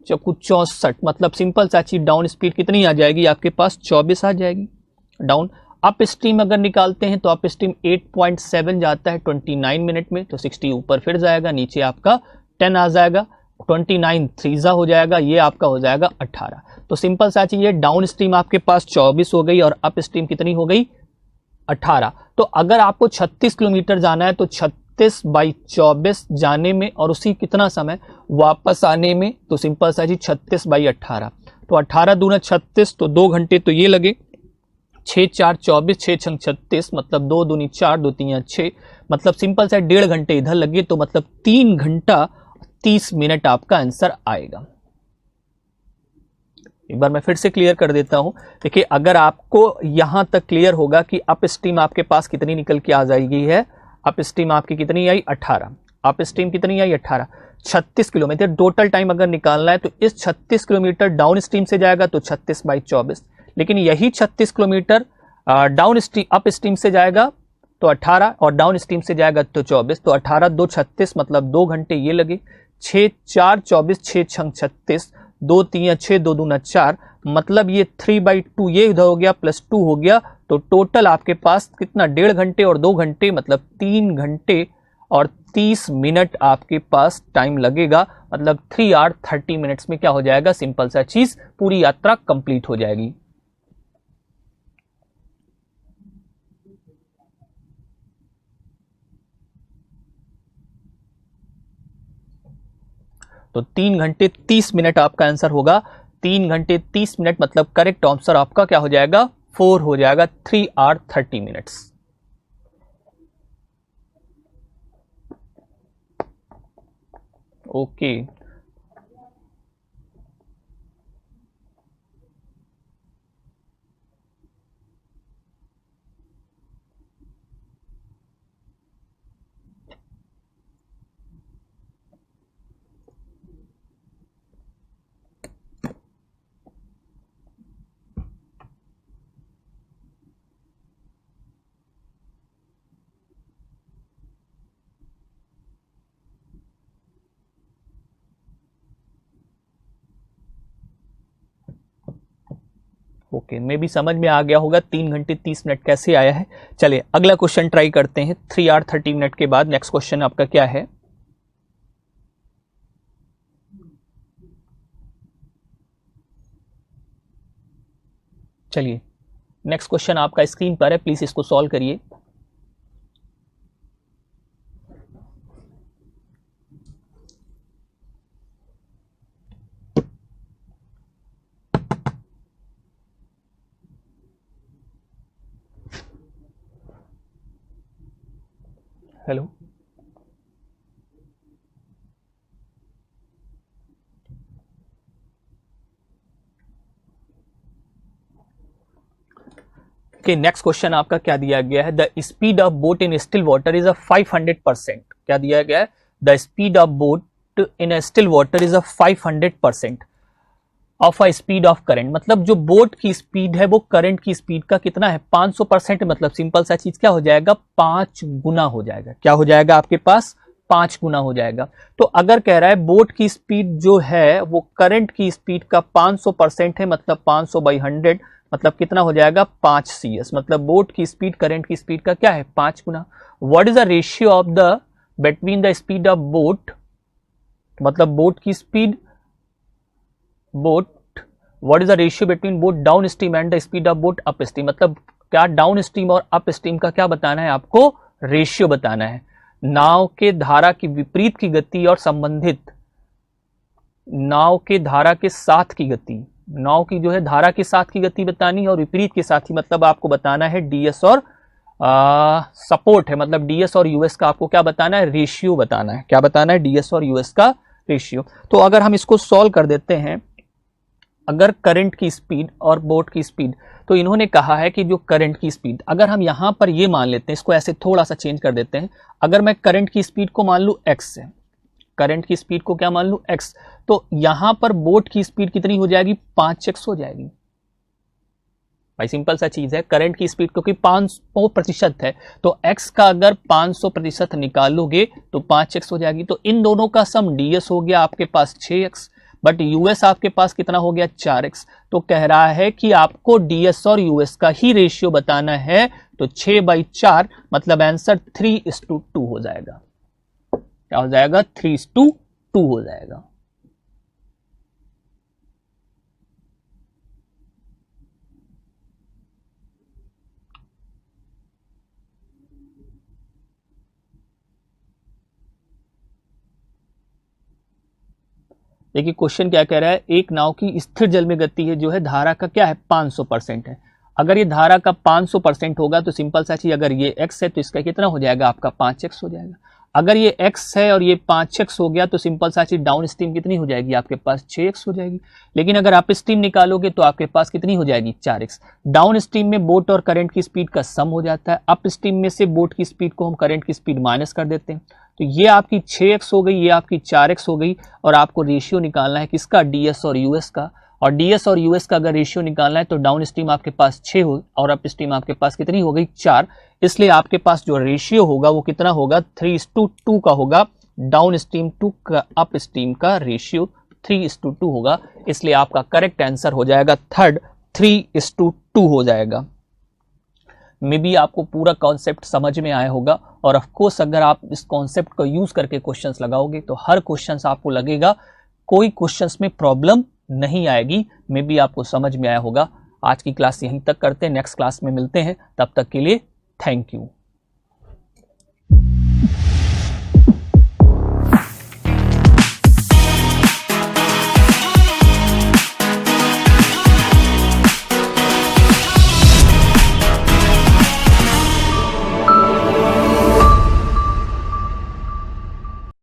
चौकू 64, मतलब सिंपल सा चीज डाउन स्पीड कितनी आ जाएगी आपके पास 24 आ जाएगी डाउन। अप स्ट्रीम अगर निकालते हैं तो अप स्ट्रीम 8.7 जाता है 29 मिनट में, तो 60 ऊपर फिर जाएगा नीचे आपका 10 आ जाएगा, 29 थ्रीजा हो जाएगा, ये आपका हो जाएगा 18। तो सिंपल सा चीज है डाउन स्ट्रीम आपके पास 24 हो गई और अप स्ट्रीम कितनी हो गई 18। तो अगर आपको 36 किलोमीटर जाना है तो 36/24 जाने में और उसी कितना समय वापस आने में, तो सिंपल सा चीज 36/18, तो 18 दूना 36, तो 2 घंटे तो ये लगे, 6 4 24, 6 6 36, मतलब 2 दूनी 4, 2 3 6, मतलब सिंपल सा 1.5 घंटे इधर लगे, तो मतलब 3 घंटा 30 मिनट आपका आंसर आएगा। एक बार मैं फिर से क्लियर कर देता हूं, देखिए अगर आपको यहां तक क्लियर होगा कि अप स्ट्रीम आपके पास कितनी निकल के आ जाएगी है, अप स्ट्रीम आपकी कितनी आई 18, अप स्ट्रीम कितनी आई 18, 36 किलोमीटर टोटल टाइम अगर निकालना है तो इस 36 किलोमीटर डाउन स्ट्रीम से जाएगा तो 36/24, लेकिन यही 36 kilometre down stream up stream से जाएगा तो 18 और डाउन स्ट्रीम से जाएगा तो 24, तो 18 2 36, मतलब 2 घंटे ये लगे, 6 4 24, 6 6 36, 2 3 6, 2 दूना 4, मतलब ये 3/2 ये इधर हो गया प्लस 2 हो गया, तो टोटल आपके पास कितना 1.5 घंटे और 2 घंटे, मतलब 3 घंटे और 30 मिनट आपके पास टाइम लगेगा, मतलब 3 आवर 30 मिनट्स में क्या हो जाएगा, सिंपल सा चीज पूरी यात्रा कंप्लीट हो जाएगी। तो 3 घंटे 30 मिनट आपका आंसर होगा, 3 घंटे 30 मिनट, मतलब करेक्ट आंसर आपका क्या हो जाएगा 4 हो जाएगा, 3 आवर 30 मिनट्स। ओके ओके, मे भी समझ में आ गया होगा 3 घंटे 30 मिनट कैसे आया है। चलिए अगला क्वेश्चन ट्राई करते हैं 3 आवर 30 मिनट के बाद। नेक्स्ट क्वेश्चन आपका क्या है? चलिए नेक्स्ट क्वेश्चन आपका स्क्रीन पर है, प्लीज इसको सॉल्व करिए। हेलो, ओके, नेक्स्ट क्वेश्चन आपका क्या दिया गया है? The speed of boat in still water is a 500%। क्या दिया गया है? The speed of boat in still water is a 500% of a speed of current. मतलब जो बोट की स्पीड है वो करंट की स्पीड का कितना है? 500%। मतलब सिंपल सा चीज क्या हो जाएगा? 5 गुना हो जाएगा। क्या हो जाएगा आपके पास? 5 गुना हो जाएगा। तो अगर कह रहा है बोट की स्पीड जो है वो करंट की स्पीड का 500% है, मतलब 500/100, मतलब कितना हो जाएगा? 5 CS। मतलब बोट की स्पीड करंट की स्पीड का क्या है? 5 गुना। What is the ratio of the between the speed of boat, मतलब बोट की speed, boat, what is the ratio between boat down stream and the speed of boat up stream. मतलब क्या down stream और up stream का क्या बताना है आपको? रेशियो बताना है। नाव के धारा की विपरीत की गति और संबंधित नाव के धारा के साथ की गति, नाव की जो है धारा के साथ की गति बतानी है और विपरीत के साथ ही, मतलब आपको बताना है डीएस और सपोर्ट है, मतलब डीएस और यूएस का आपको क्या बताना है? रेशियो बताना है। क्या बताना है? डीएस और यूएस का रेशियो। तो अगर हम इसको सॉल्व कर देते हैं, अगर करंट की स्पीड और बोट की स्पीड, तो इन्होंने कहा है कि जो करंट की स्पीड, अगर हम यहां पर ये मान लेते हैं, इसको ऐसे थोड़ा सा चेंज कर देते हैं, अगर मैं करंट की स्पीड को मान लू x है, करंट की स्पीड को क्या मान लू? x, तो यहां पर बोट की स्पीड कितनी हो जाएगी? 5x हो जाएगी। भाई सिंपल सा चीज है, करंट की स्पीड क्योंकि 500% है, तो x का अगर 500% निकालोगे तो 5x हो जाएगी। तो इन दोनों का सम ds हो गया आपके पास 6x, बट यूएस आपके पास कितना हो गया? 4x। तो कह रहा है कि आपको डीएस और यूएस का ही रेशियो बताना है, तो 6/4, मतलब आंसर 3:2 हो जाएगा। क्या हो जाएगा? 3:2 हो जाएगा। देखिए क्वेश्चन क्या कह रहा है? एक नाव की स्थिर जल में गति है जो है धारा का क्या है? 500% है। अगर ये धारा का 500% होगा तो सिंपल सा चीज, अगर ये x है तो इसका कितना हो जाएगा? आपका 5x हो जाएगा। अगर ये x है और ये 5x हो गया तो सिंपल सा चीज डाउन स्ट्रीम कितनी हो जाएगी? आपके पास 6x हो जाएगी। लेकिन अगर अप स्ट्रीम निकालोगे तो आपके पास कितनी हो जाएगी? 4x। डाउन स्ट्रीम में बोट और करंट की स्पीड का सम हो जाता है, अप स्ट्रीम में से बोट की स्पीड को हम करंट की स्पीड माइनस कर देते हैं। तो ये आपकी 6x हो गई, ये आपकी 4x हो गई, और आपको रेशियो निकालना है किसका? डीएस और यूएस का। और डीएस और यूएस का अगर रेशियो निकालना है तो डाउन स्ट्रीम आपके पास 6 हो और अप स्ट्रीम आपके पास कितनी हो गई? 4। इसलिए आपके पास जो रेशियो होगा वो कितना होगा? 3:2 का होगा। Downstream to up stream का रेशियो 3:2 होगा। इसलिए आपका करेक्ट आंसर हो जाएगा थर्ड, 3:2 हो जाएगा। मे बी आपको पूरा कॉन्सेप्ट समझ में आया होगा, और ऑफ कोर्स अगर आप इस कॉन्सेप्ट को यूज करके क्वेश्चंस लगाओगे तो हर क्वेश्चंस आपको लगेगा कोई क्वेश्चंस में प्रॉब्लम नहीं आएगी। मे बी आपको समझ में आया होगा। आज की क्लास यहीं तक करते हैं, नेक्स्ट क्लास में मिलते हैं, तब तक के लिए थैंक यू।